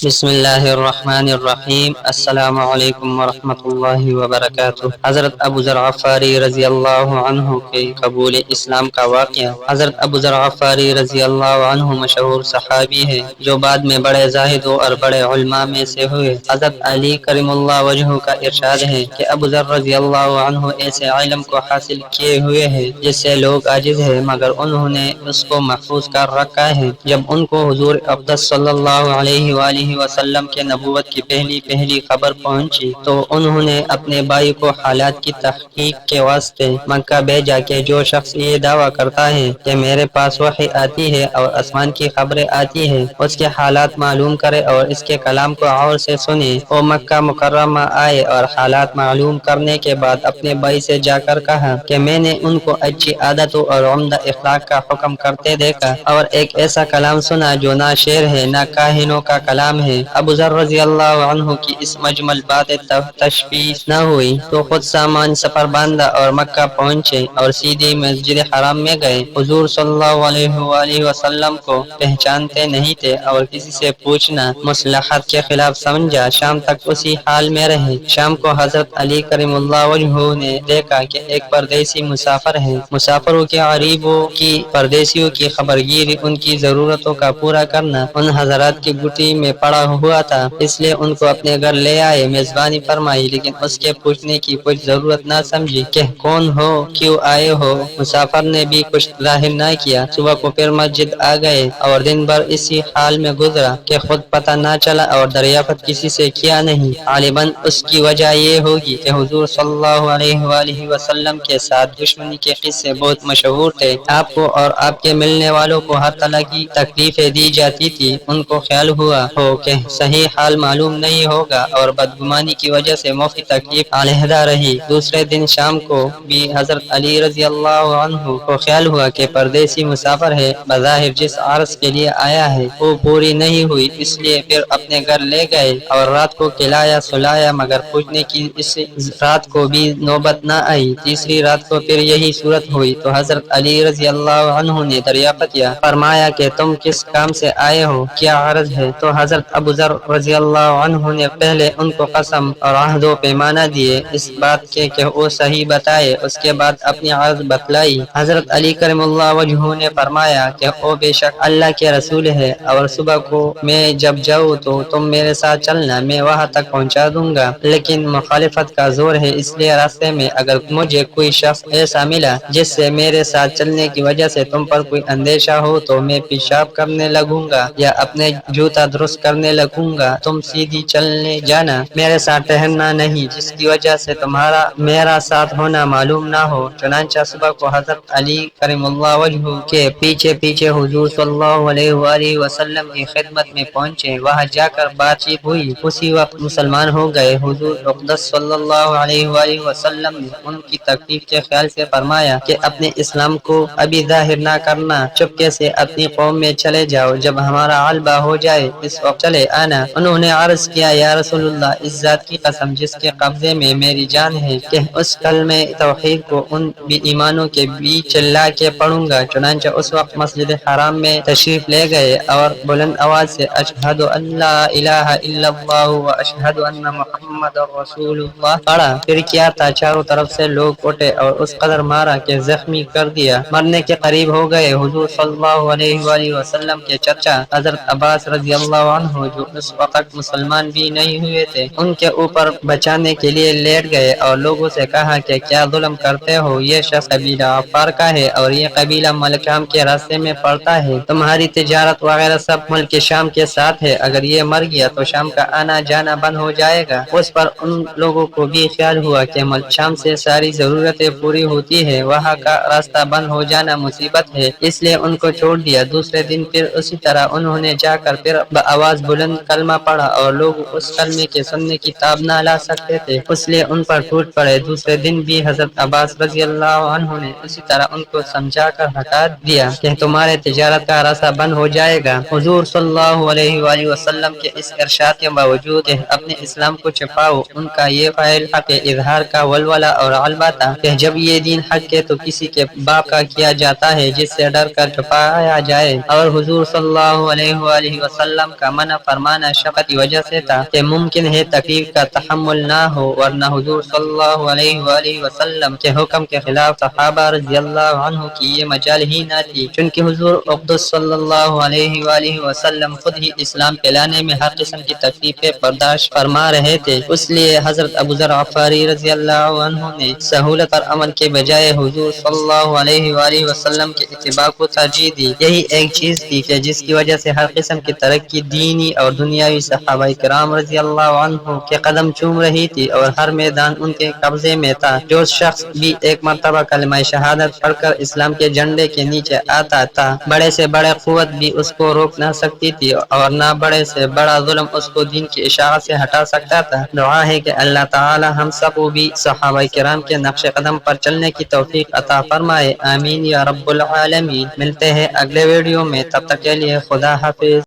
بسم اللہ الرحمن الرحیم۔ السلام علیکم ورحمۃ اللہ وبرکاتہ۔ حضرت ابو ذر غفاری رضی اللہ عنہ کے قبول اسلام کا واقعہ۔ حضرت ابو ذر غفاری رضی اللہ عنہ مشہور صحابی ہے جو بعد میں بڑے زاہدوں اور بڑے علماء میں سے ہوئے۔ حضرت علی کرم اللہ وجہہ کا ارشاد ہے کہ ابو ذر رضی اللہ عنہ ایسے علم کو حاصل کیے ہوئے ہیں جس سے لوگ عاجز ہیں، مگر انہوں نے اس کو محفوظ کر رکھا ہے۔ جب ان کو حضور اقدس صلی اللہ علیہ وآلہ وسلم کے نبوت کی پہلی خبر پہنچی تو انہوں نے اپنے بھائی کو حالات کی تحقیق کے واسطے مکہ بھیجا کہ جو شخص یہ دعویٰ کرتا ہے کہ میرے پاس وحی آتی ہے اور آسمان کی خبریں آتی ہے، اس کے حالات معلوم کرے اور اس کے کلام کو غور سے سنے۔ وہ مکہ مکرمہ آئے اور حالات معلوم کرنے کے بعد اپنے بھائی سے جا کر کہا کہ میں نے ان کو اچھی عادتوں اور عمدہ اخلاق کا حکم کرتے دیکھا اور ایک ایسا کلام سنا جو نہ شعر ہے نہ کاہنوں کا کلام ہے۔ ابو ذر رضی اللہ عنہ کی اس مجمل بات تشویش نہ ہوئی تو خود سامان سفر باندھا اور مکہ پہنچے اور سیدھے مسجد حرام میں گئے۔ حضور صلی اللہ علیہ وآلہ وسلم کو پہچانتے نہیں تھے اور کسی سے پوچھنا مصلحت کے خلاف سمجھا۔ شام تک اسی حال میں رہے۔ شام کو حضرت علی کرم اللہ وجہہ نے دیکھا کہ ایک پردیسی مسافر ہے۔ مسافروں کے غریبوں کی پردیسیوں کی خبرگیری، ان کی ضرورتوں کا پورا کرنا ان حضرات کی گٹی میں پڑا ہوا تھا، اس لیے ان کو اپنے گھر لے آئے، میزبانی فرمائی، لیکن اس کے پوچھنے کی کچھ ضرورت نہ سمجھی کہ کون ہو، کیوں آئے ہو۔ مسافر نے بھی کچھ ظاہر نہ کیا۔ صبح کو پھر مسجد آ گئے اور دن بھر اسی حال میں گزرا کہ خود پتہ نہ چلا اور دریافت کسی سے کیا نہیں۔ غالباً اس کی وجہ یہ ہوگی کہ حضور صلی اللہ علیہ وآلہ وسلم کے ساتھ دشمنی کے قصے بہت مشہور تھے۔ آپ کو اور آپ کے ملنے والوں کو ہر طرح کی تکلیفیں دی جاتی تھی۔ ان کو خیال ہوا ہو کہ صحیح حال معلوم نہیں ہوگا اور بدگمانی کی وجہ سے مفت تکلیف علیحدہ رہی۔ دوسرے دن شام کو بھی حضرت علی رضی اللہ عنہ کو خیال ہوا کہ پردیسی مسافر ہے، بظاہر جس عرض کے لیے آیا ہے وہ پوری نہیں ہوئی، اس لیے پھر اپنے گھر لے گئے اور رات کو کھلایا سلایا، مگر پوچھنے کی اس رات کو بھی نوبت نہ آئی۔ تیسری رات کو پھر یہی صورت ہوئی تو حضرت علی رضی اللہ عنہ نے دریافت کیا، فرمایا کہ تم کس کام سے آئے ہو، کیا عرض ہے؟ تو حضرت ابو ذر رضی اللہ عنہ نے پہلے ان کو قسم اور عہد و پیمانہ دیے اس بات کے کہ وہ صحیح بتائے، اس کے بعد اپنی عرض بتلائی۔ حضرت علی کرم اللہ وجہہ نے فرمایا کہ او بے شک اللہ کے رسول ہے، اور صبح کو میں جب جاؤں تو تم میرے ساتھ چلنا، میں وہاں تک پہنچا دوں گا، لیکن مخالفت کا زور ہے، اس لیے راستے میں اگر مجھے کوئی شخص ایسا ملا جس سے میرے ساتھ چلنے کی وجہ سے تم پر کوئی اندیشہ ہو تو میں پیشاب کرنے لگوں گا یا اپنے جوتا درست کرنے لگوں گا، تم سیدھی چلنے جانا، میرے ساتھ ٹہرنا نہیں، جس کی وجہ سے تمہارا میرا ساتھ ہونا معلوم نہ ہو۔ چنانچہ صبح کو حضرت علی کرم اللہ وجہہ کے پیچھے پیچھے حضور صلی اللہ علیہ وآلہ وسلم کی خدمت میں پہنچے۔ وہاں جا کر بات چیت ہوئی، اسی وقت مسلمان ہو گئے۔ حضور اقدس صلی اللہ علیہ وآلہ وسلم نے ان کی تکلیف کے خیال سے فرمایا کہ اپنے اسلام کو ابھی ظاہر نہ کرنا، چپکے سے اپنی قوم میں چلے جاؤ، جب ہمارا غلبہ ہو جائے اس وقت چلے آنا۔ انہوں نے عرض کیا، یا رسول اللہ، اس ذات کی قسم جس کے قبضے میں میری جان ہے کہ اس کلمہ توحید کو ان بے ایمانوں کے بیچ چلا کے پڑھوں گا۔ چنانچہ اس وقت مسجد حرام میں تشریف لے گئے اور بلند آواز سے اشہد ان لا الہ الا اللہ و اشہد ان محمد رسول اللہ پڑھا۔ پھر کیا تھا، چاروں طرف سے لوگ اٹھے اور اس قدر مارا کہ زخمی کر دیا، مرنے کے قریب ہو گئے۔ حضور صلی اللہ علیہ وآلہ وسلم کے چچا حضرت عباس رضی اللہ عنہ جو اس وقت مسلمان بھی نہیں ہوئے تھے، ان کے اوپر بچانے کے لیے لیٹ گئے اور لوگوں سے کہا کہ کیا ظلم کرتے ہو، یہ شخص قبیلہ غفار کا ہے اور یہ قبیلہ ملک شام کے راستے میں پڑتا ہے، تمہاری تجارت وغیرہ سب ملک شام کے ساتھ ہے، اگر یہ مر گیا تو شام کا آنا جانا بند ہو جائے گا۔ اس پر ان لوگوں کو بھی خیال ہوا کہ ملک شام سے ساری ضرورتیں پوری ہوتی ہے، وہاں کا راستہ بند ہو جانا مصیبت ہے، اس لیے ان کو چھوڑ دیا۔ دوسرے دن پھر اسی طرح انہوں نے جا کر پھر بآواز بلند کلمہ پڑھا اور لوگ اس کلمے کے سننے کی تاب نہ لا سکتے تھے، اس لیے ان پر ٹوٹ پڑے۔ دوسرے دن بھی حضرت عباس رضی اللہ عنہ نے اسی طرح ان کو سمجھا کر ہٹا دیا کہ تمہارے تجارت کا راستہ بند ہو جائے گا۔ حضور صلی اللہ علیہ وآلہ وسلم کے اس ارشاد کے باوجود کہ اپنے اسلام کو چھپاؤ، ان کا یہ فعل حق اظہار کا ولولہ اور غلبہ تھا کہ جب یہ دین حق ہے تو کسی کے باپ کا کیا جاتا ہے جس سے ڈر کر چھپایا جائے، اور حضور صلی اللہ علیہ وآلہ وسلم کا من روانہ فرمانا شفقت کی وجہ سے تھا کہ ممکن ہے تکلیف کا تحمل نہ ہو، ورنہ حضور صلی اللہ علیہ وآلہ وسلم کے حکم کے خلاف صحابہ رضی اللہ عنہ کی یہ مجال ہی نہ تھی، چونکہ حضور اقدس صلی اللہ علیہ وآلہ وسلم خود ہی اسلام پھیلانے میں ہر قسم کی تکلیفیں برداشت فرما رہے تھے۔ اس لیے حضرت ابو ذر غفاری رضی اللہ عنہ نے سہولت اور امن کے بجائے حضور صلی اللہ علیہ وآلہ وسلم کے اتباع کو ترجیح دی۔ یہی ایک چیز تھی کہ جس کی وجہ سے ہر قسم کی ترقی دینی اور دنیاوی صحابہ کرام رضی اللہ عنہ کے قدم چوم رہی تھی اور ہر میدان ان کے قبضے میں تھا۔ جو شخص بھی ایک مرتبہ کلمہ شہادت پڑھ کر اسلام کے جھنڈے کے نیچے آتا تھا، بڑے سے بڑے قوت بھی اس کو روک نہ سکتی تھی اور نہ بڑے سے بڑا ظلم اس کو دین کی اشاعت سے ہٹا سکتا تھا۔ دعا ہے کہ اللہ تعالی ہم سب کو بھی صحابہ کرام کے نقش قدم پر چلنے کی توفیق عطا فرمائے، آمین یا رب العالمین۔ ملتے ہیں اگلے ویڈیو میں، تب تک کے لیے خدا حافظ۔